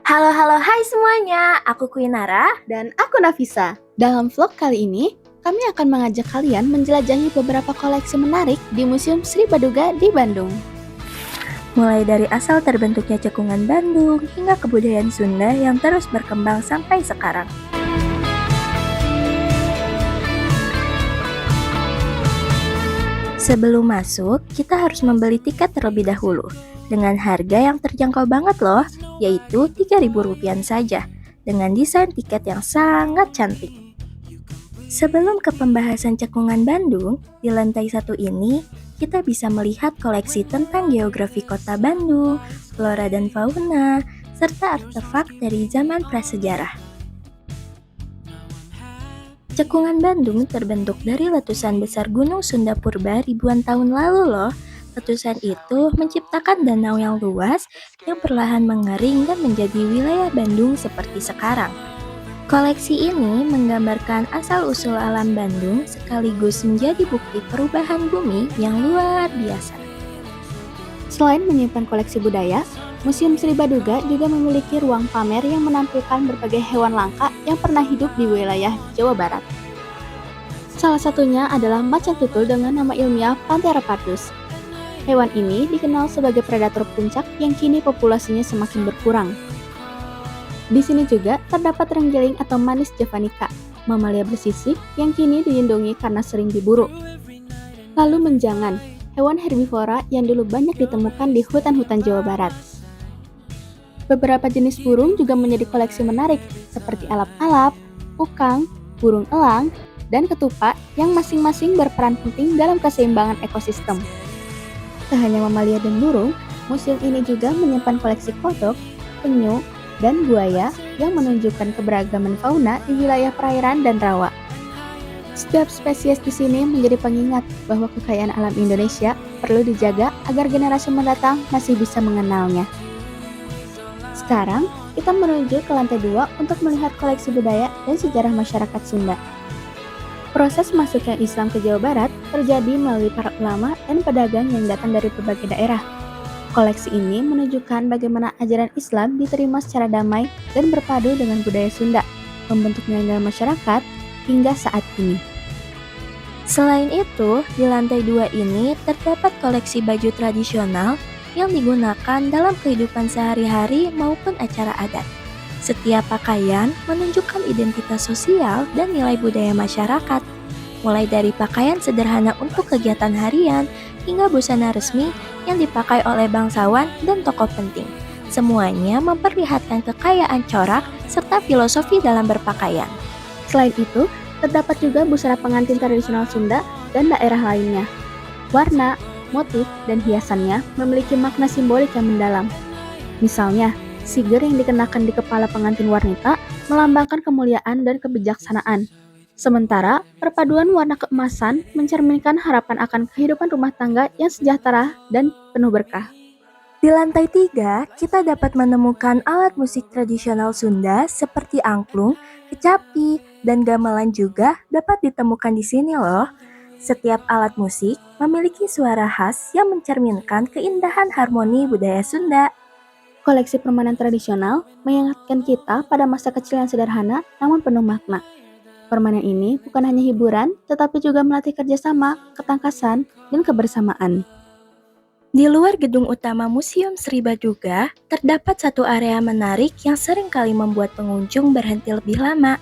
Halo, halo, hai semuanya. Aku Kuinara. Dan aku Nafisa. Dalam vlog kali ini, kami akan mengajak kalian menjelajahi beberapa koleksi menarik di Museum Sri Baduga di Bandung. Mulai dari asal terbentuknya cekungan Bandung hingga kebudayaan Sunda yang terus berkembang sampai sekarang. Sebelum masuk, kita harus membeli tiket terlebih dahulu dengan harga yang terjangkau banget loh, yaitu Rp3.000 saja dengan desain tiket yang sangat cantik. Sebelum ke pembahasan cekungan Bandung, di lantai satu ini kita bisa melihat koleksi tentang geografi kota Bandung, flora dan fauna, serta artefak dari zaman prasejarah. Cekungan Bandung terbentuk dari letusan besar Gunung Sunda Purba ribuan tahun lalu loh. Letusan itu menciptakan danau yang luas yang perlahan mengering dan menjadi wilayah Bandung seperti sekarang. Koleksi ini menggambarkan asal-usul alam Bandung sekaligus menjadi bukti perubahan bumi yang luar biasa. Selain menyimpan koleksi budaya, Museum Sri Baduga juga memiliki ruang pamer yang menampilkan berbagai hewan langka yang pernah hidup di wilayah Jawa Barat. Salah satunya adalah macan tutul dengan nama ilmiah Panthera pardus. Hewan ini dikenal sebagai predator puncak yang kini populasinya semakin berkurang. Di sini juga terdapat renggiling atau manis javanica, mamalia bersisik yang kini dilindungi karena sering diburu. Lalu menjangan, hewan herbivora yang dulu banyak ditemukan di hutan-hutan Jawa Barat. Beberapa jenis burung juga menjadi koleksi menarik, seperti alap-alap, ukang, burung elang, dan ketupat yang masing-masing berperan penting dalam keseimbangan ekosistem. Tak hanya mamalia dan burung, museum ini juga menyimpan koleksi kodok, penyu, dan buaya yang menunjukkan keberagaman fauna di wilayah perairan dan rawa. Setiap spesies di sini menjadi pengingat bahwa kekayaan alam Indonesia perlu dijaga agar generasi mendatang masih bisa mengenalnya. Sekarang, kita menuju ke lantai 2 untuk melihat koleksi budaya dan sejarah masyarakat Sunda. Proses masuknya Islam ke Jawa Barat terjadi melalui para ulama dan pedagang yang datang dari berbagai daerah. Koleksi ini menunjukkan bagaimana ajaran Islam diterima secara damai dan berpadu dengan budaya Sunda, membentuk nilai masyarakat hingga saat ini. Selain itu, di lantai 2 ini terdapat koleksi baju tradisional yang digunakan dalam kehidupan sehari-hari maupun acara adat. Setiap pakaian menunjukkan identitas sosial dan nilai budaya masyarakat, mulai dari pakaian sederhana untuk kegiatan harian hingga busana resmi yang dipakai oleh bangsawan dan tokoh penting. Semuanya memperlihatkan kekayaan corak serta filosofi dalam berpakaian. Selain itu, terdapat juga busana pengantin tradisional Sunda dan daerah lainnya. Warna, motif, dan hiasannya memiliki makna simbolik yang mendalam. Misalnya, siger yang dikenakan di kepala pengantin wanita melambangkan kemuliaan dan kebijaksanaan. Sementara, perpaduan warna keemasan mencerminkan harapan akan kehidupan rumah tangga yang sejahtera dan penuh berkah. Di lantai 3, kita dapat menemukan alat musik tradisional Sunda seperti angklung, kecapi, dan gamelan juga dapat ditemukan di sini loh. Setiap alat musik memiliki suara khas yang mencerminkan keindahan harmoni budaya Sunda. Koleksi permainan tradisional mengingatkan kita pada masa kecil yang sederhana namun penuh makna. Permainan ini bukan hanya hiburan, tetapi juga melatih kerjasama, ketangkasan, dan kebersamaan. Di luar gedung utama Museum Sri Baduga, terdapat satu area menarik yang sering kali membuat pengunjung berhenti lebih lama,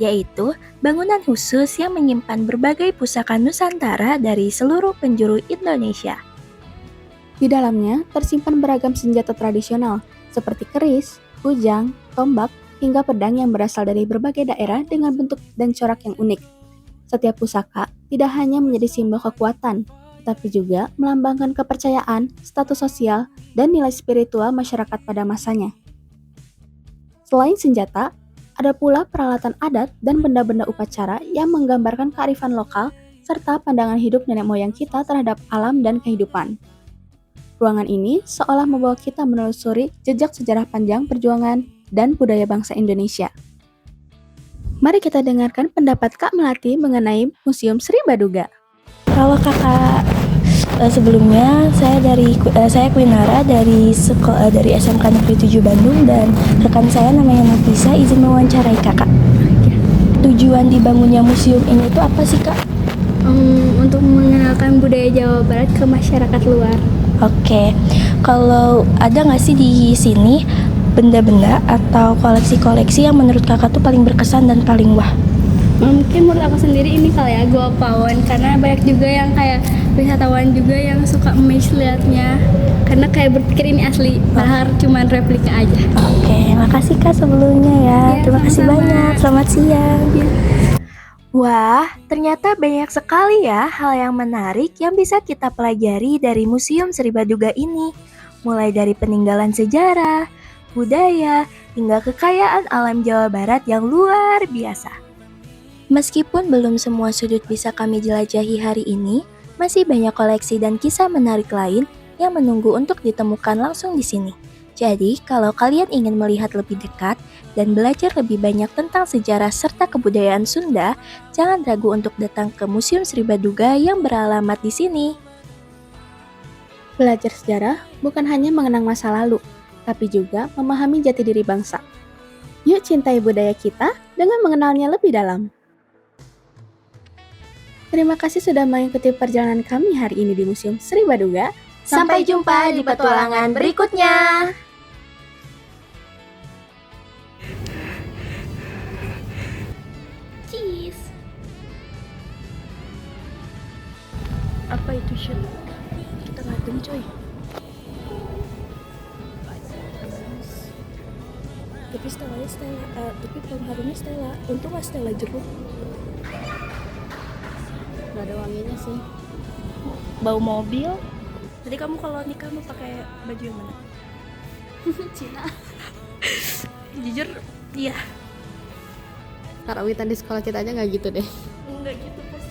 yaitu bangunan khusus yang menyimpan berbagai pusaka Nusantara dari seluruh penjuru Indonesia. Di dalamnya tersimpan beragam senjata tradisional, seperti keris, kujang, tombak, hingga pedang yang berasal dari berbagai daerah dengan bentuk dan corak yang unik. Setiap pusaka tidak hanya menjadi simbol kekuatan, tetapi juga melambangkan kepercayaan, status sosial, dan nilai spiritual masyarakat pada masanya. Selain senjata, ada pula peralatan adat dan benda-benda upacara yang menggambarkan kearifan lokal serta pandangan hidup nenek moyang kita terhadap alam dan kehidupan. Ruangan ini seolah membawa kita menelusuri jejak sejarah panjang perjuangan dan budaya bangsa Indonesia. Mari kita dengarkan pendapat Kak Melati mengenai Museum Sri Baduga. Kalau kakak Sebelumnya saya Kwinara dari dari SMK Negeri 7 Bandung, dan rekan saya namanya Nafisa izin mewawancarai kakak. Tujuan dibangunnya museum ini tuh apa sih kak? Untuk mengenalkan budaya Jawa Barat ke masyarakat luar. Oke, kalau ada nggak sih di sini benda-benda atau koleksi-koleksi yang menurut kakak tuh paling berkesan dan paling wah? Mungkin menurut aku sendiri ini kali ya Goa Pawon, karena banyak juga yang kayak wisatawan juga yang suka amazed liatnya, karena kayak berpikir ini asli, padahal cuman replika aja. Oke, makasih kak sebelumnya ya. Ya, Terima kasih sama-sama. banyak. Selamat siang. Ya. Wah, ternyata banyak sekali ya hal yang menarik yang bisa kita pelajari dari Museum Sri Baduga ini. Mulai dari peninggalan sejarah, budaya, hingga kekayaan alam Jawa Barat yang luar biasa. Meskipun belum semua sudut bisa kami jelajahi hari ini, masih banyak koleksi dan kisah menarik lain yang menunggu untuk ditemukan langsung di sini. Jadi, kalau kalian ingin melihat lebih dekat dan belajar lebih banyak tentang sejarah serta kebudayaan Sunda, jangan ragu untuk datang ke Museum Sri Baduga yang beralamat di sini. Belajar sejarah bukan hanya mengenang masa lalu, tapi juga memahami jati diri bangsa. Yuk cintai budaya kita dengan mengenalnya lebih dalam. Terima kasih sudah mengikuti perjalanan kami hari ini di Museum Sri Baduga. Sampai jumpa di petualangan berikutnya. Cheese. Apa itu shoot? Kita ngadem coy. Tapi tapi pohon harumnya Stella. Untung gak Stella jeruk. Gak ada wanginya sih. Bau mobil. Tadi kamu kalau nikah mau pakai baju yang mana? Cina. Jujur, iya. Karawitan di sekolah kita aja nggak gitu deh. Enggak gitu pas